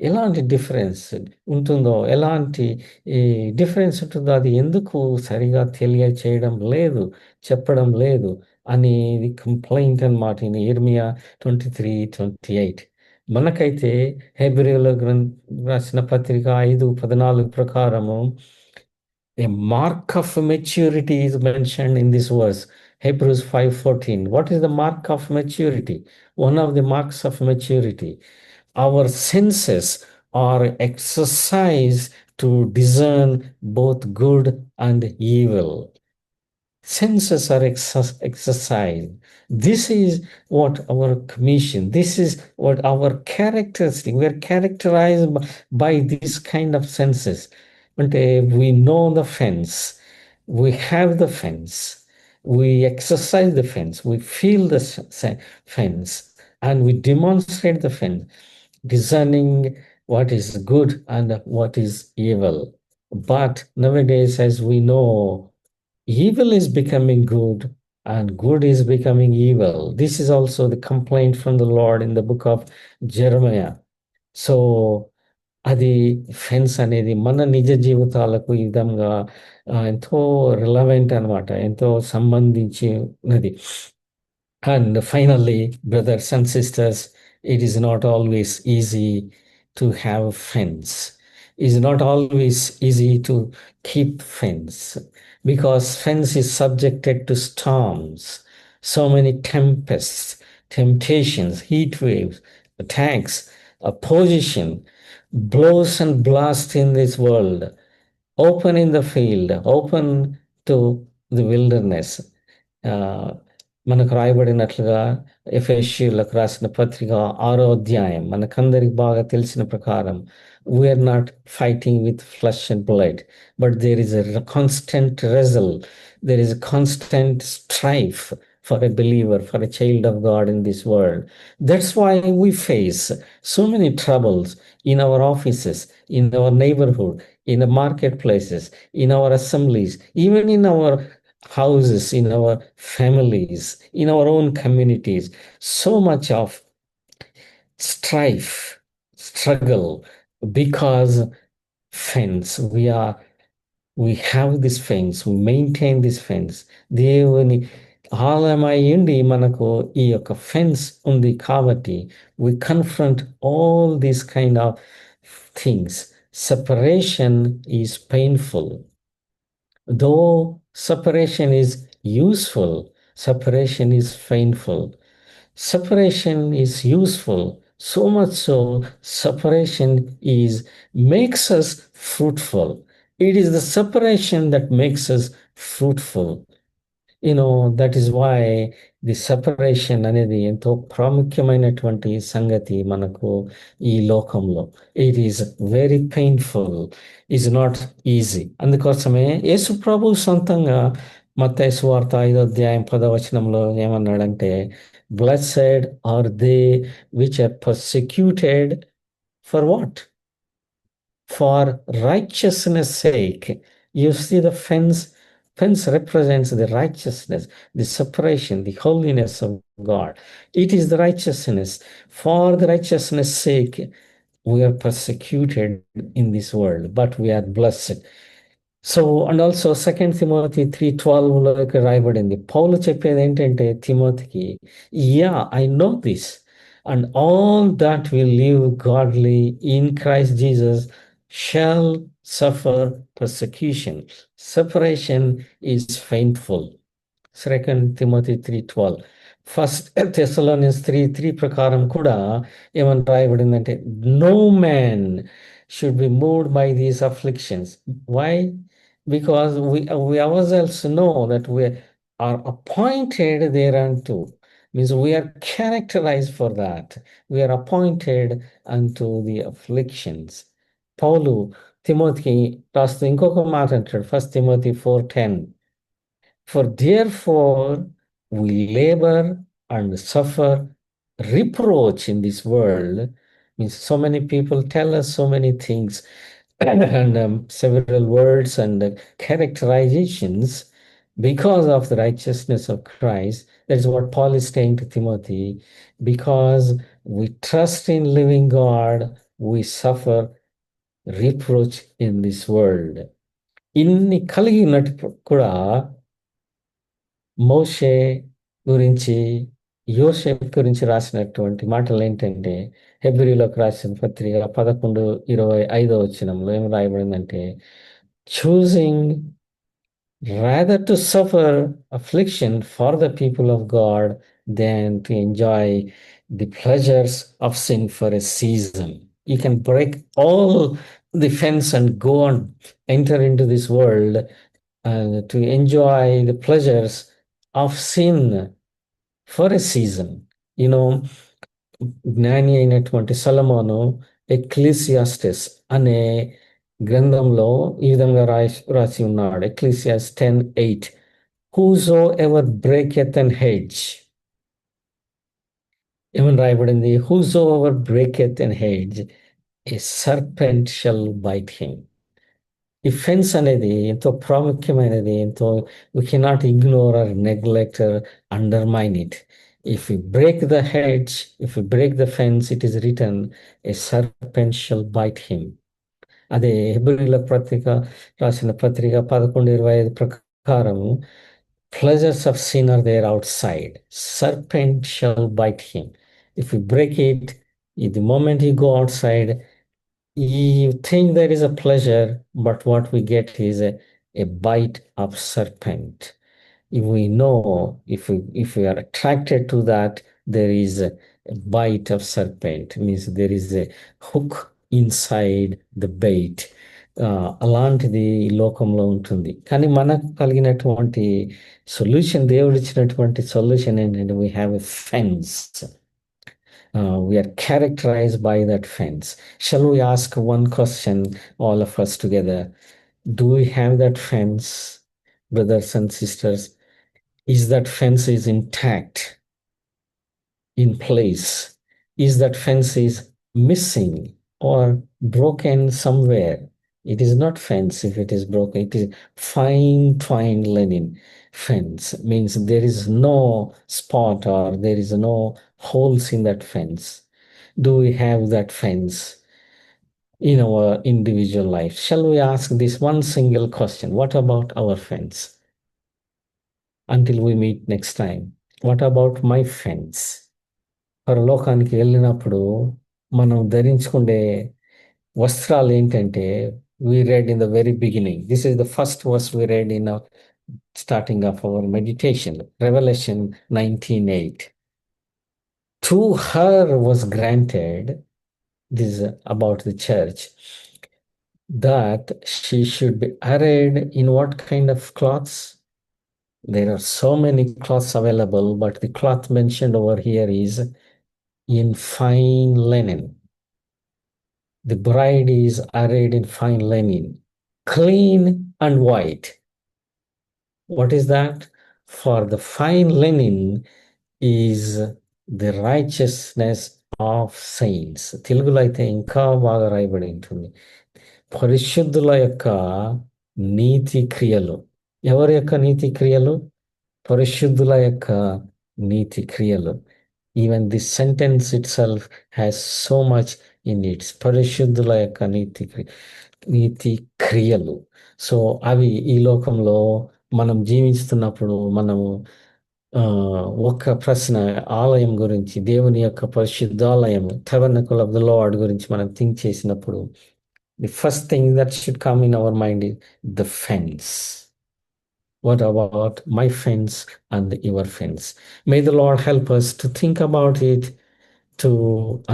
S1: ఎలాంటి డిఫరెన్స్ ఉంటుందో, ఎలాంటి డిఫరెన్స్ ఉంటుందో అది ఎందుకు సరిగా తెలియచేయడం లేదు, చెప్పడం లేదు అనేది కంప్లైంట్ అన్నమాట ఇన్ ఇర్మియా 23:28. మనకైతే హెబ్రీయుల రాసిన పత్రిక 5:14 ప్రకారము a mark of maturity is mentioned in this verse. Hebrews 5:14. What is the mark of maturity? One of the marks of maturity. Our senses are exercised to discern both good and evil. Senses are exercised. This is what our commission, this is what our characteristic. We are characterized by this kind of senses. We know the fence, we have the fence, we exercise the fence, we feel the fence, and we demonstrate the fence, discerning what is good and what is evil. But nowadays, as we know, evil is becoming good and good is becoming evil. This is also the complaint from the Lord in the book of Jeremiah. So అది fence అనేది మన నిజ జీవితాలకు ఈ విధంగా ఎంతో relevant అనమాట, ఎంతో సంబంధించినది. And finally, brothers and sisters, it is not always easy to have fence. It is not always easy to keep fence because fence is subjected to storms, so many tempests, temptations, heat waves, attacks, opposition, blows and blasts in this world, open in the field, open to the wilderness. మనకు రాయబడినట్లుగా ఎఫెసీయులకు రాసిన పత్రిక 6వ అధ్యాయం మనకందరికి బాగా తెలిసిన ప్రకారం, we're not fighting with flesh and blood, but there is a constant wrestle, there is a constant strife for a believer, for a child of God in this world. That's why we face so many troubles in our offices, in our neighborhood, in the marketplaces, in our assemblies, even in our houses, in our families, in our own communities. So much of strife, struggle, because fence, we have this fence, we maintain this fence. దేవుని ఆలయమై ఉండి మనకు ఈ యొక్క fence ఉంది కాబట్టి we confront all these kind of things. Separation is painful. Though separation is useful, separation is painful. Separation is useful, so much so separation makes us fruitful. It is the separation that makes us fruitful. That is why the separation అనేది ఎంతో ప్రాముఖ్యమైనటువంటి సంగతి మనకు ఈ లోకంలో. It is very painful, is not easy. అందుకోసమే యేసు ప్రభు సొంతంగా మత్తయి సువార్త 5వ అధ్యాయం 10వ వచనంలో ఏమన్నాడంటే, blessed are they which are persecuted for what? For righteousness' sake. You see the fence. Fence represents the righteousness, the separation, the holiness of God. It is the righteousness. For the righteousness' sake, we are persecuted in this world, but we are blessed. So and also 2 Timothy 3:12లోకి రాయబడింది. Paul చెప్పేది ఏంటంటే తిమోతికి, I know this and all that will live godly in Christ Jesus shall suffer persecution. Separation is painful. 2 Timothy 3:12. First Thessalonians 3:3 ప్రకారం కూడా ఏమని రాయబడిందంటే, no man should be moved by these afflictions. Why? Because we ourselves know that we are appointed thereunto. Means we are characterized for that. We are appointed unto the afflictions. పౌలు తిమోతికి రాస్తూ ఇంకొక మాట అంటాడు, 1 Timothy 4:10. For therefore we labor and suffer reproach in this world. Means so many people tell us so many things and several words and characterizations because of the righteousness of Christ. That's what Paul is saying to Timothy. Because we trust in living God, we suffer reproach in this world. ఇన్ని కలిగినట్టు కూడా మోషే గురించి యోసేపు గురించి రాసినటువంటి మాటలు ఏంటంటే హెబ్రీలోకి రాసిన పత్రిక 11:25 ఏం రాయబడిందంటే choosing rather to suffer affliction for the people of God than to enjoy the pleasures of sin for a season. You can break all the fence and go and enter into this world to enjoy the pleasures of sin for a season. You know, జ్ఞాని అయినటువంటి సొలొమోను Ecclesiastes అనే గ్రంథంలో ఈ విధంగా రాసి ఉన్నాడు. Ecclesiastes 10:8 whoso ever breaketh and hedge. ఏమని రాయబడింది? Whoso ever breaketh and hedge a serpent shall bite him. ఈ ఫెన్స్ అనేది ఎంతో ప్రాముఖ్యమైనది, ఎంతో we cannot ignore or neglect or undermine it. If we break the hedge, if we break the fence, it is written, a serpent shall bite him. అదే హెబ్రీయుల పత్రిక రాసిన పత్రిక 11:25 ప్రకారం pleasures of sin are there outside. Serpent shall bite him. If you break it, the moment you go outside, you think there is a pleasure, but what we get is a bite of serpent. If we know, if we are attracted to that, there is a bite of serpent, means there is a hook inside the bait. అలాంటిది ఈ లోకంలో ఉంటుంది. కానీ మనకు కలిగినటువంటి solution, దేవుడు ఇచ్చినటువంటి solution ఏంటంటే we have a fence. We are characterized by that fence. Shall we ask one question, all of us together? Do we have that fence, brothers and sisters? Is that fence is intact, in place? Is that fence is missing or broken somewhere? It is not fence if it is broken. It is fine twined linen fence. Means there is no spot or there is no holes in that fence. Do we have that fence in our individual life? Shall we ask this one single question? What about our fence? Until we meet next time, what about my fence? పరలోకానికి వెళ్ళినప్పుడు మనం ధరించుకునే వస్త్రాలు ఏంటంటే, we read in the very beginning. This is the first verse we read in our starting of our meditation, Revelation 19:8. To her was granted, this is about the church, that she should be arrayed in what kind of cloths? There are so many cloths available, but the cloth mentioned over here is in fine linen. The bride is arrayed in fine linen, clean and white. What is that? For the fine linen is the righteousness of saints. తెలుగులో అయితే ఇంకా బాగా రాయబడి ఉంటుంది, పరిశుద్ధుల యొక్క నీతి క్రియలు. ఎవరి యొక్క నీతి క్రియలు? పరిశుద్ధుల యొక్క నీతి క్రియలు. Even this sentence itself has so much in it. పరిశుద్ధుల యొక్క నీతి క్రియలు. సో అవి ఈ లోకంలో మనం జీవిస్తున్నప్పుడు మనము ఒక ప్రశ్న, ఆలయం గురించి, దేవుని యొక్క పరిశుద్ధాలయం, tabernacle of the Lord గురించి మనం థింక్ చేసినప్పుడు the first thing that should come in our mind is the fence. What about my fence and your fence? May the Lord help us to think about it, to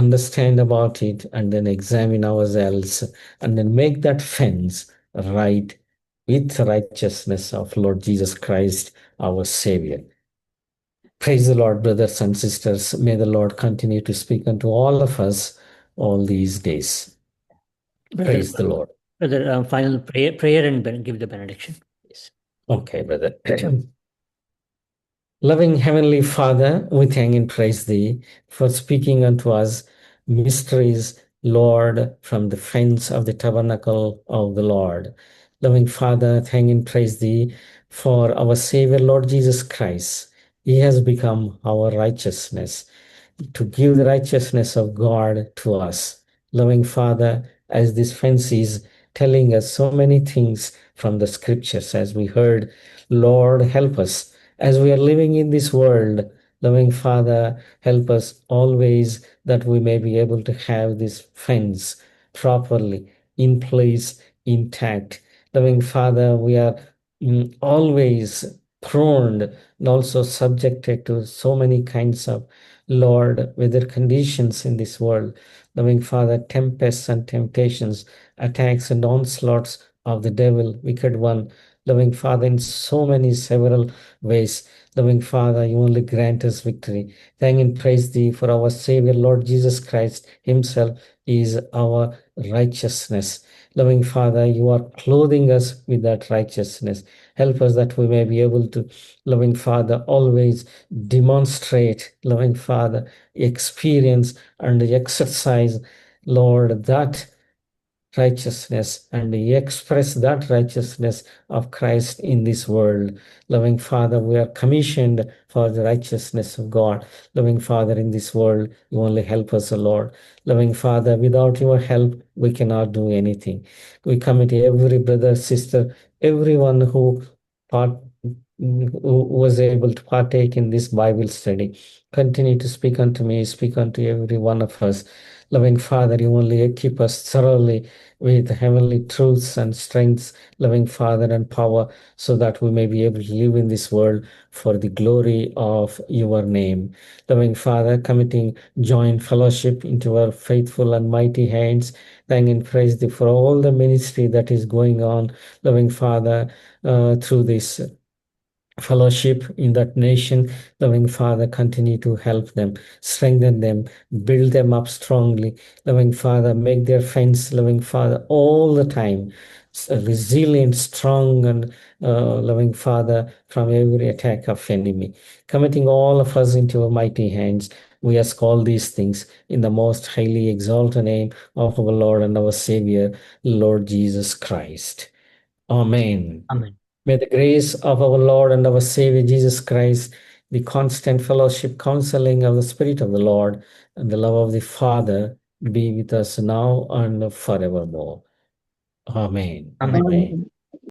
S1: understand about it, and then examine ourselves, and then make that fence right with the righteousness of Lord Jesus Christ, our Savior. Praise the Lord, brothers and sisters. May the Lord continue to speak unto all of us all these days. Praise the Lord.
S2: Brother, final prayer and give the benediction. Yes.
S1: Okay, brother. Loving Heavenly Father, we thank and praise Thee for speaking unto us mysteries, Lord, from the fence of the tabernacle of the Lord. Loving Father, thank and praise Thee for our Savior, Lord Jesus Christ. He has become our righteousness, to give the righteousness of God to us. Loving Father, as this fence is telling us so many things from the scriptures, as we heard, Lord, help us as we are living in this world. Loving Father, help us always that we may be able to have this fence properly in place, intact. Loving Father, we are always prone and also subjected to so many kinds of, Lord, weather conditions in this world. Loving Father, tempests and temptations, attacks and onslaughts of the devil, wicked one. Loving Father, in so many several ways. Loving Father, you only grant us victory. Thank and praise thee for our Savior, Lord Jesus Christ Himself is our righteousness. Loving Father, you are clothing us with that righteousness. Help us that we may be able to, loving Father, always demonstrate, loving Father, experience and exercise, Lord, that righteousness and express that righteousness of Christ in this world. Loving Father, we are commissioned for the righteousness of God. Loving Father, in this world, you only help us, O Lord. Loving Father, without your help, we cannot do anything. We commit every brother, sister, everyone who part, who was able to partake in this Bible study. Continue to speak unto me, speak unto every one of us. Loving Father, you only equip us thoroughly with heavenly truths and strengths, loving Father, and power, so that we may be able to live in this world for the glory of your name. Loving Father, committing joint fellowship into our faithful and mighty hands, thank and praise thee for all the ministry that is going on, loving Father, through this fellowship in that nation. Loving Father, continue to help them, strengthen them, build them up strongly. Loving Father, make their friends, loving Father, all the time resilient, strong, and loving Father, from every attack of enemy. Committing all of us into your mighty hands, we ask all these things in the most highly exalted name of our Lord and our Savior, Lord Jesus Christ. Amen.
S2: Amen.
S1: May the grace of our Lord and our Savior Jesus Christ, the constant fellowship, counseling of the Spirit of the Lord, and the love of the Father be with us now and forevermore. Amen.
S2: Amen.
S1: Amen.